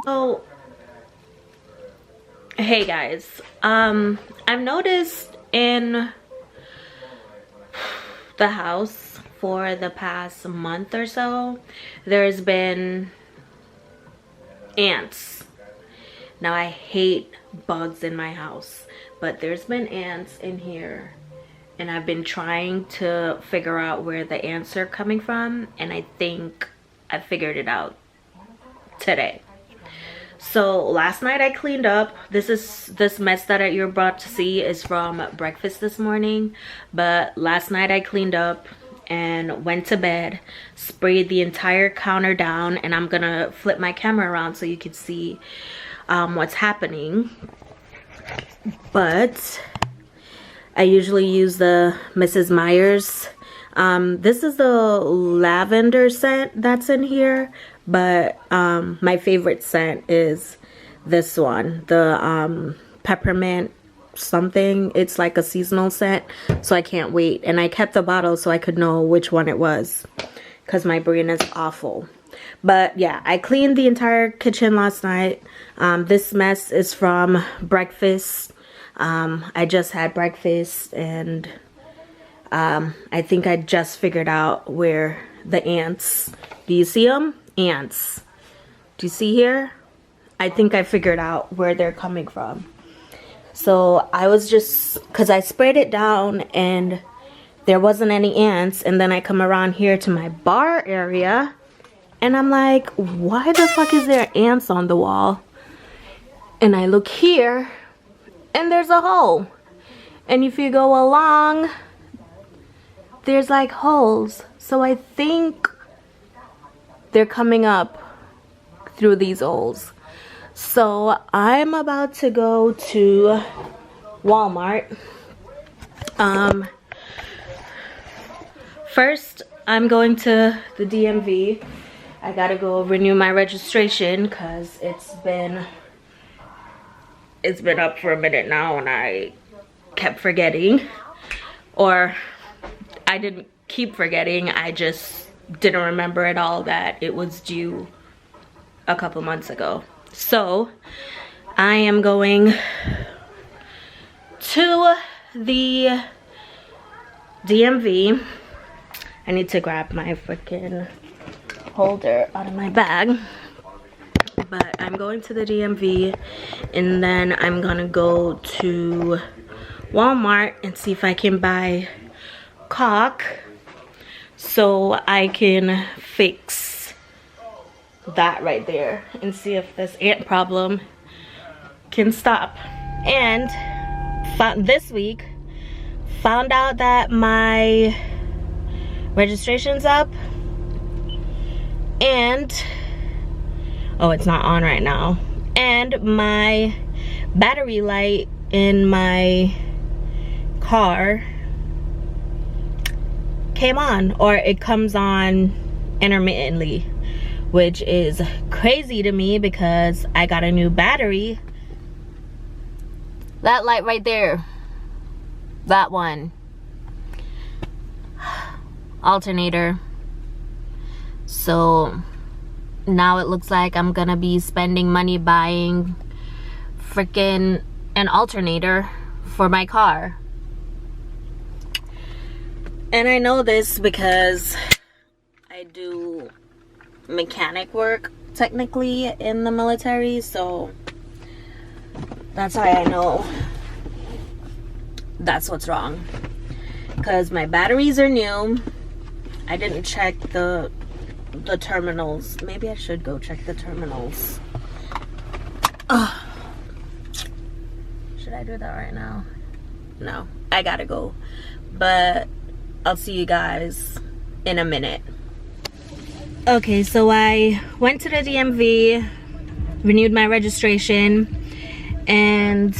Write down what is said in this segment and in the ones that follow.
So, hey guys, I've noticed in the house for the past month or so, there's been ants. Now I hate bugs in my house, but there's been ants in here, and I've been trying to figure out where the ants are coming from, and I think I figured it out today. So last night I cleaned up. This mess that you're about to see is from breakfast this morning, but last night I cleaned up and went to bed, sprayed the entire counter down, and I'm gonna flip my camera around so you can see what's happening. But I usually use the Mrs. Meyer's. This is the lavender scent that's in here, but my favorite scent is this one, the peppermint something. It's like a seasonal scent, so I can't wait. And I kept the bottle so I could know which one it was, because my brain is awful. But yeah, I cleaned the entire kitchen last night. This mess is from breakfast. I just had breakfast, and I think I just figured out where the ants, do you see them? Ants. Do you see here? I think I figured out where they're coming from. So I was just, because I sprayed it down and there wasn't any ants, and then I come around here to my bar area and I'm like, why the fuck is there ants on the wall? And I look here and there's a hole. And if you go along, there's like holes. So I think they're coming up through these holes. So I'm about to go to Walmart. First, I'm going to the DMV. I gotta go renew my registration because it's been up for a minute now and I kept forgetting. Or I didn't keep forgetting, I just didn't remember at all that it was due a couple months ago. So I am going to the DMV. I need to grab my freaking holder out of my bag. But I'm going to the DMV, and then I'm gonna go to Walmart and see if I can buy Caulk so I can fix that right there and see if this ant problem can stop. And this week found out that my registration's up, and oh, it's not on right now, and my battery light in my car came on, or it comes on intermittently, which is crazy to me because I got a new battery. That light right there, that one, alternator. So now it looks like I'm gonna be spending money buying freaking an alternator for my car. And I know this because I do mechanic work technically in the military, so that's why I know that's what's wrong. Because my batteries are new. I didn't check the terminals. Maybe I should go check the terminals. Ugh. Should I do that right now? No, I gotta go. But I'll see you guys in a minute. Okay, so I went to the DMV, renewed my registration, and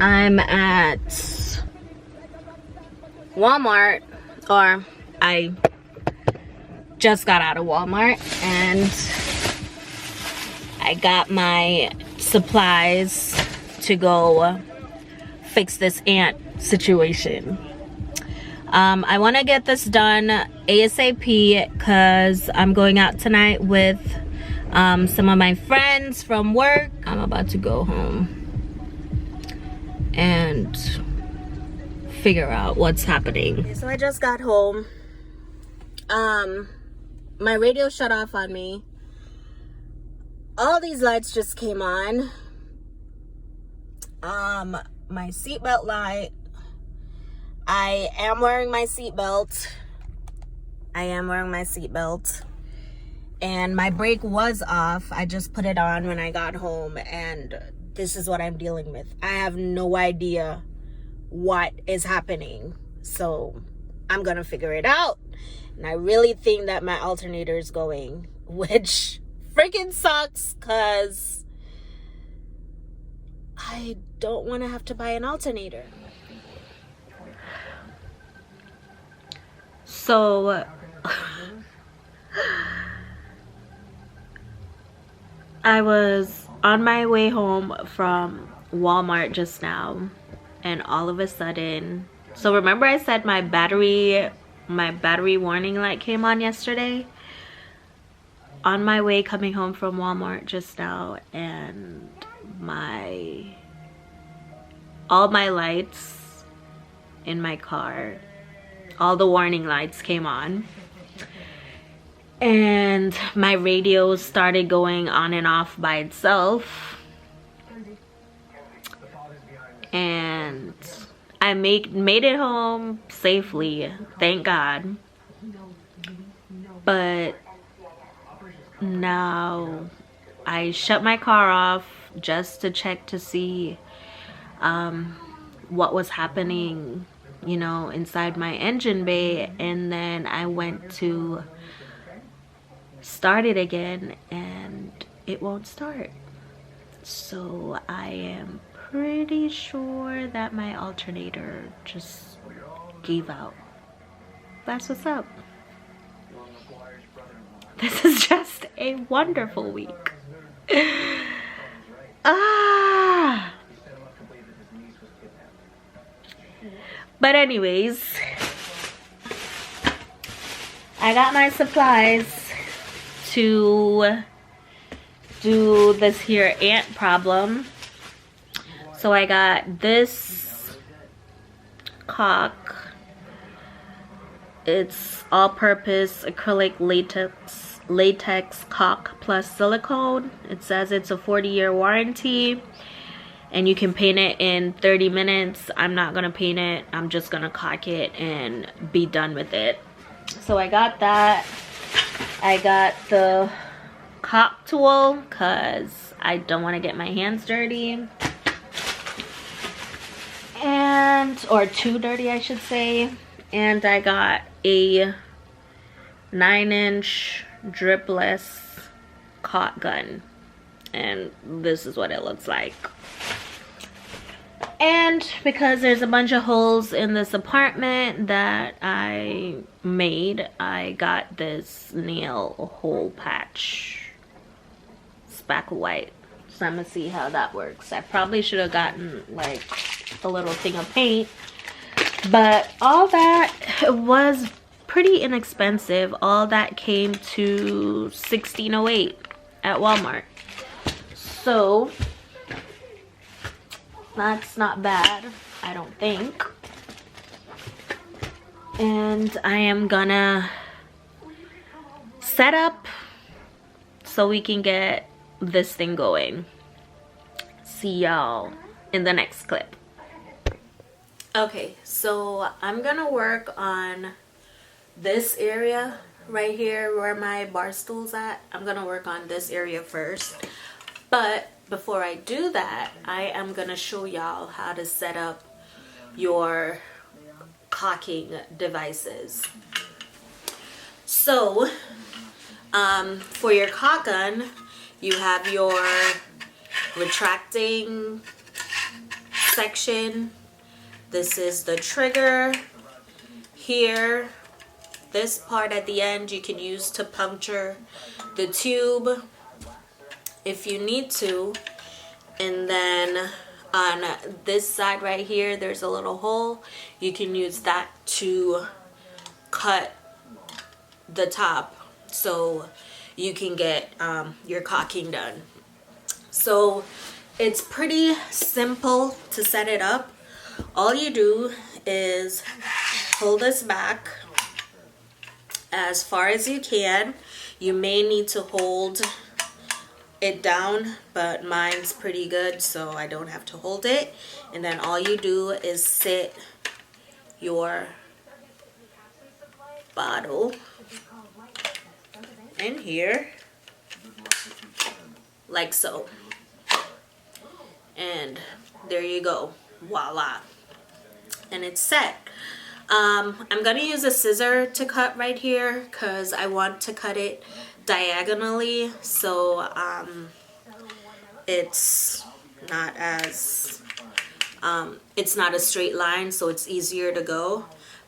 I'm at Walmart, or I just got out of Walmart, and I got my supplies to go fix this ant situation. I want to get this done ASAP because I'm going out tonight with some of my friends from work. I'm about to go home and figure out what's happening. Okay, so I just got home. My radio shut off on me. All these lights just came on. My seatbelt light. I am wearing my seatbelt. And my brake was off. I just put it on when I got home, and this is what I'm dealing with. I have no idea what is happening. So I'm gonna figure it out. And I really think that my alternator is going, which freaking sucks because I don't want to have to buy an alternator. So I was on my way home from Walmart just now, and all of a sudden, so remember I said my battery warning light came on yesterday? On my way coming home from Walmart just now, and all my lights in my car, all the warning lights came on, and my radio started going on and off by itself, and I made it home safely, thank God. But now I shut my car off just to check to see what was happening, you know, inside my engine bay, and then I went to start it again and it won't start. So I am pretty sure that my alternator just gave out. That's what's up. This is just a wonderful week. But anyways, I got my supplies to do this here ant problem. So I got this Caulk. It's all-purpose acrylic latex caulk plus silicone. It says it's a 40-year warranty, and you can paint it in 30 minutes. I'm not gonna paint it. I'm just gonna caulk it and be done with it. So I got that. I got the caulk tool because I don't want to get my hands dirty, or too dirty I should say. And I got a 9-inch dripless caulk gun, and this is what it looks like. And because there's a bunch of holes in this apartment that I made, I got this nail hole patch spackle white. So I'm gonna see how that works. I probably should have gotten like a little thing of paint, but all that was pretty inexpensive. All that came to $16.08 at Walmart. So that's not bad, I don't think. And I am gonna set up so we can get this thing going. See y'all in the next clip. Okay, so I'm gonna work on this area right here where my bar stool's at. I'm gonna work on this area first, but before I do that, I am gonna show y'all how to set up your caulking devices. So for your caulk gun, you have your retracting section. This is the trigger here. This part at the end you can use to puncture the tube if you need to. And then on this side right here, there's a little hole. You can use that to cut the top. So you can get your caulking done. So it's pretty simple to set it up. All you do is pull this back as far as you can. You may need to hold it down, but mine's pretty good, so I don't have to hold it. And then all you do is sit your bottle in here like so, and there you go, voila, and it's set. I'm gonna use a scissor to cut right here because I want to cut it diagonally, so it's not a straight line, so it's easier to go.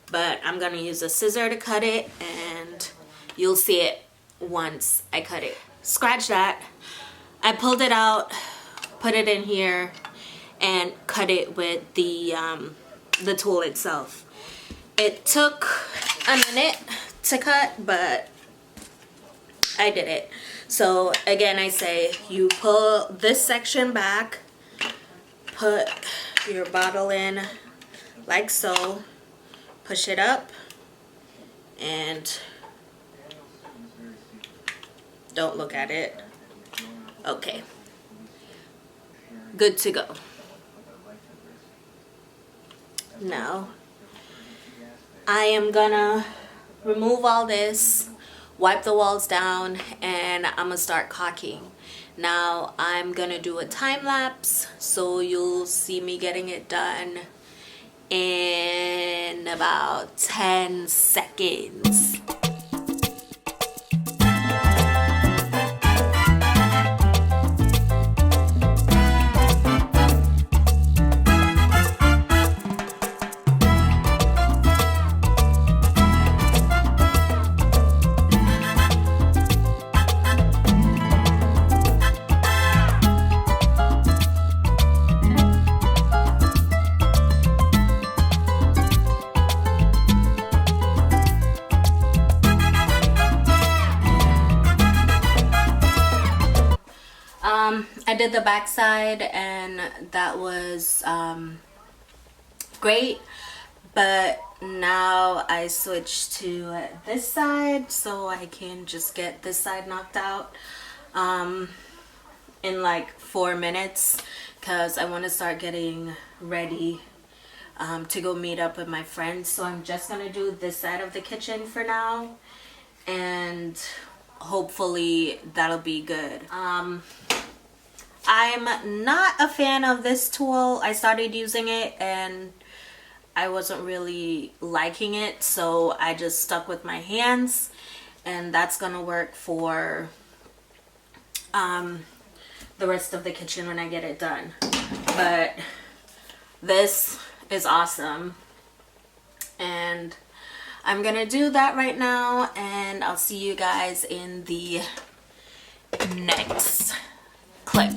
But I'm gonna use a scissor to cut it, and you'll see it once I cut it. Scratch that. I pulled it out, put it in here, and cut it with the tool itself. It took a minute to cut, but I did it. So again, I say you pull this section back, put your bottle in like so, push it up, and don't look at it. Okay, good to go. Now I am gonna remove all this, wipe the walls down, and I'm gonna start caulking. Now I'm gonna do a time lapse, so you'll see me getting it done in about 10 seconds. I did the back side, and that was great, but now I switched to this side so I can just get this side knocked out in like 4 minutes, because I want to start getting ready to go meet up with my friends. So I'm just gonna do this side of the kitchen for now, and hopefully that'll be good. I'm not a fan of this tool. I started using it and I wasn't really liking it, so I just stuck with my hands, and that's gonna work for the rest of the kitchen when I get it done. But this is awesome, and I'm gonna do that right now, and I'll see you guys in the next clip.